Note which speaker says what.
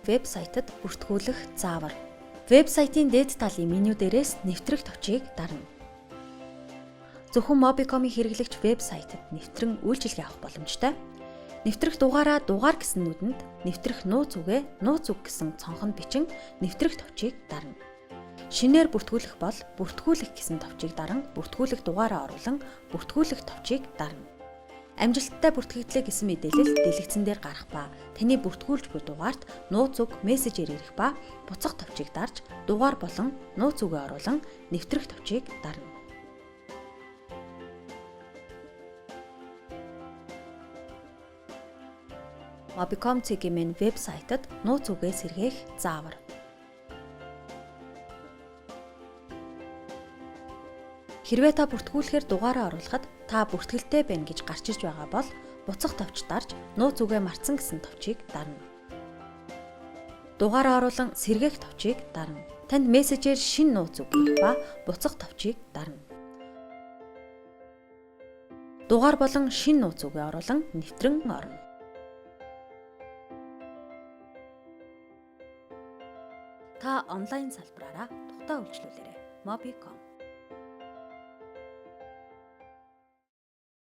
Speaker 1: вебсайтад бүртгүүлэх заавар. Вебсайтын дээд талын меню дээрээс нэвтрэх товчийг дарна. Зөвхөн Mobicom-ийн хэрэглэгч вебсайтад нэвтрэн үйлчилгээ авах боломжтой. Нэвтрэх дугаараа дугаар гэсэн нүдэнд, нэвтрэх нууц үгээ нууц үг гэсэн цонхонд бичин нэвтрэх товчийг дарна. Шинээр бүртгүүлэх бол бүртгүүлэх гэсэн товчийг даран бүртгүүлэх дугаараа оруулан бүртгүүлэх товчийг дарна. Амжилттай бүртгэгдлээ гэсэн мэдээлэл дэлгэцэн дээр гарах ба таны бүртгүүлж буй дугаарт нууц үг мессежээр ирэх ба буцах товчийг дарж дугаар болон нууц үгээ оруулан нэвтрэх товчийг дарна. Mobicom цэгийн вебсайтад нууц үгээ сэргээх заавар. Хэрвээ та бүртгүүлэхээр дугаараа оруулахад та бүртгэлтэй байна гэж гарч ирж байгаа бол буцах товч дарж нууц үгээ мартсан гэсэн товчийг дарна. Дугаараа оруулан сэргээх товчийг дарна. Танд мессежээр шинэ нууц үг ирэх ба буцах товчийг дарна. Дугаар болон шинэ нууц үгээ оруулан нэвтрэн орно. Та онлайн салбараараа тухтай үйлчлүүлээрэй. Mobicom